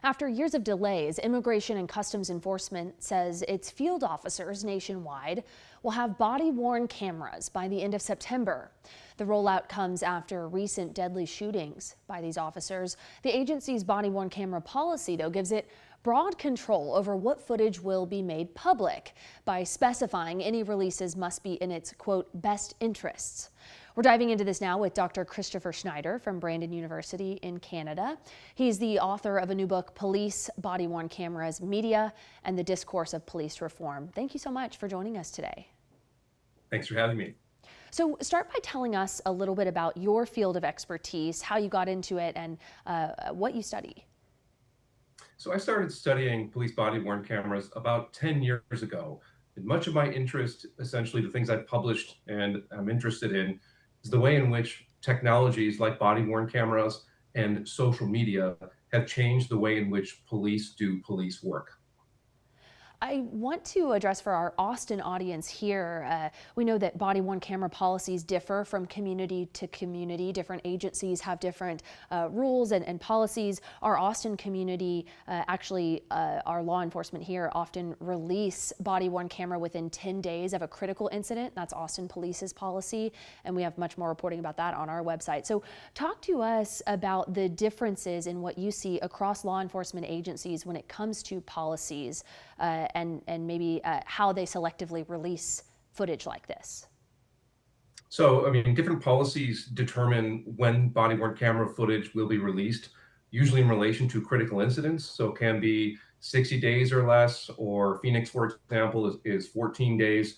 After years of delays, Immigration and Customs Enforcement says its field officers nationwide will have body-worn cameras by the end of September. The rollout comes after recent deadly shootings by these officers. The agency's body-worn camera policy, though, gives it broad control over what footage will be made public by specifying any releases must be in its, quote, best interests. We're diving into this now with Dr. Christopher Schneider from Brandon University in Canada. He's the author of a new book, Police Body-Worn Cameras, Media and the Discourse of Police Reform. Thank you so much for joining us today. Thanks for having me. So start by telling us a little bit about your field of expertise, how you got into it, and what you study. So I started studying police body-worn cameras about 10 years ago. And much of my interest, essentially the things I've published and I'm interested in, is the way in which technologies like body-worn cameras and social media have changed the way in which police do police work. I want to address for our Austin audience here, we know that body-worn camera policies differ from community to community. Different agencies have different rules and policies. Our Austin community, our law enforcement here often release body-worn camera within 10 days of a critical incident. That's Austin Police's policy, and we have much more reporting about that on our website. So talk to us about the differences in what you see across law enforcement agencies when it comes to policies and maybe how they selectively release footage like this. So, I mean, different policies determine when body-worn camera footage will be released, usually in relation to critical incidents. So it can be 60 days or less, or Phoenix, for example, is 14 days.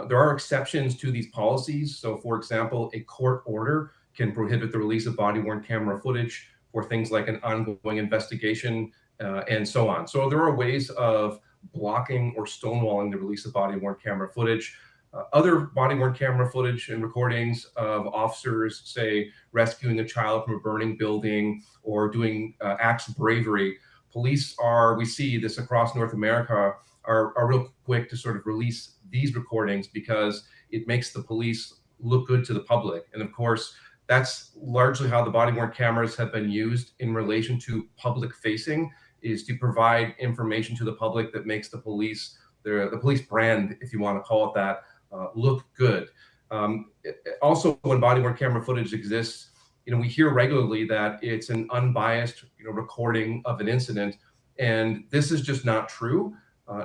There are exceptions to these policies. So, for example, a court order can prohibit the release of body-worn camera footage for things like an ongoing investigation and so on. So there are ways of blocking or stonewalling the release of body-worn camera footage. Other body-worn camera footage and recordings of officers, say, rescuing a child from a burning building or doing acts of bravery. Police we see this across North America, are real quick to sort of release these recordings because it makes the police look good to the public. And of course, that's largely how the body-worn cameras have been used in relation to public facing, is to provide information to the public that makes the police, the police brand, if you want to call it that, look good. Also, when body-worn camera footage exists, we hear regularly that it's an unbiased, recording of an incident, and this is just not true.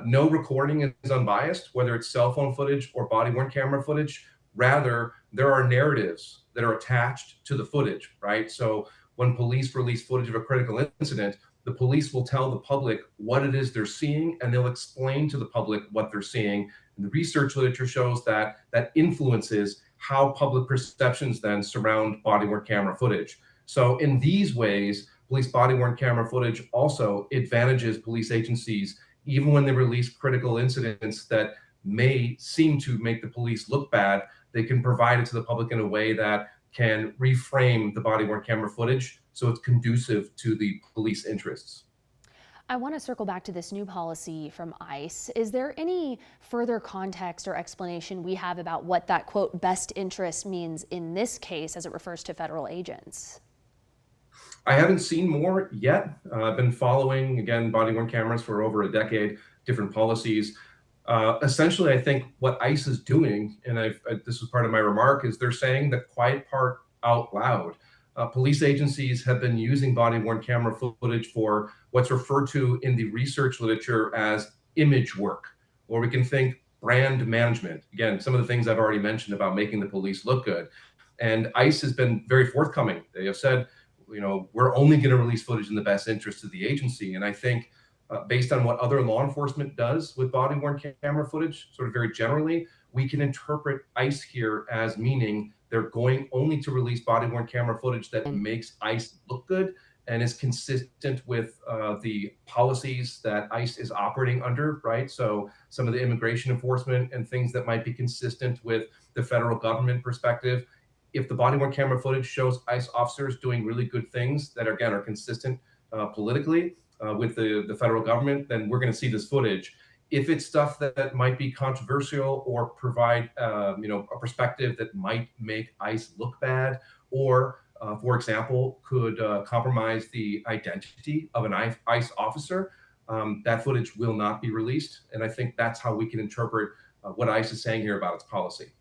No recording is unbiased, whether it's cell phone footage or body-worn camera footage. Rather, there are narratives that are attached to the footage, right? So when police release footage of a critical incident, the police will tell the public what it is they're seeing, and they'll explain to the public what they're seeing. And the research literature shows that influences how public perceptions then surround body-worn camera footage. So in these ways, police body-worn camera footage also advantages police agencies, even when they release critical incidents that may seem to make the police look bad. They can provide it to the public in a way that can reframe the body-worn camera footage so it's conducive to the police interests. I want to circle back to this new policy from ICE. Is there any further context or explanation we have about what that, quote, best interest means in this case as it refers to federal agents? I haven't seen more yet. I've been following, again, body-worn cameras for over a decade, different policies. Essentially, I think what ICE is doing, and this was part of my remark, is they're saying the quiet part out loud. Police agencies have been using body-worn camera footage for what's referred to in the research literature as image work, or we can think brand management. Again, some of the things I've already mentioned about making the police look good. And ICE has been very forthcoming. They have said, we're only going to release footage in the best interest of the agency. And I think based on what other law enforcement does with body-worn camera footage, sort of very generally, we can interpret ICE here as meaning they're going only to release body-worn camera footage that makes ICE look good and is consistent with the policies that ICE is operating under, right? So some of the immigration enforcement and things that might be consistent with the federal government perspective. If the body-worn camera footage shows ICE officers doing really good things that, again, are consistent politically with the federal government, then we're going to see this footage. If it's stuff that might be controversial or provide a perspective that might make ICE look bad, or for example, could compromise the identity of an ICE officer, that footage will not be released. And I think that's how we can interpret what ICE is saying here about its policy.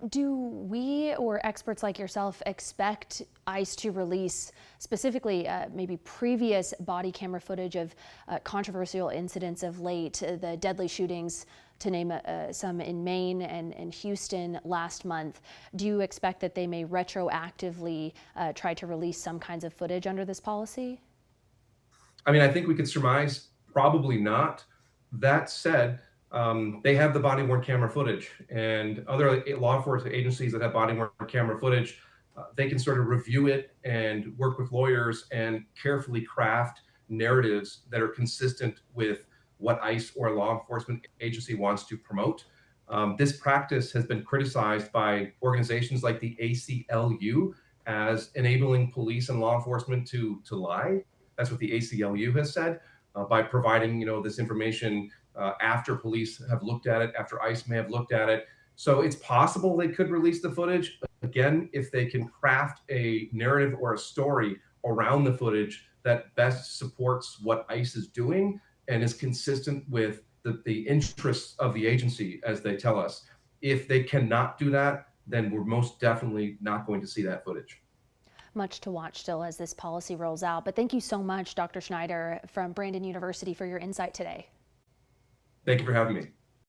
Do we or experts like yourself expect ICE to release specifically maybe previous body camera footage of controversial incidents of late, the deadly shootings, to name some in Maine and Houston last month? Do you expect that they may retroactively try to release some kinds of footage under this policy? I mean, I think we could surmise probably not. That said, they have the body worn camera footage, and other law enforcement agencies that have body worn camera footage, they can sort of review it and work with lawyers and carefully craft narratives that are consistent with what ICE or a law enforcement agency wants to promote. This practice has been criticized by organizations like the ACLU as enabling police and law enforcement to lie. That's what the ACLU has said, by providing this information after police have looked at it, after ICE may have looked at it. So it's possible they could release the footage, again, if they can craft a narrative or a story around the footage that best supports what ICE is doing and is consistent with the interests of the agency, as they tell us. If they cannot do that, then we're most definitely not going to see that footage. Much to watch still as this policy rolls out. But thank you so much, Dr. Schneider from Brandon University, for your insight today. Thank you for having me.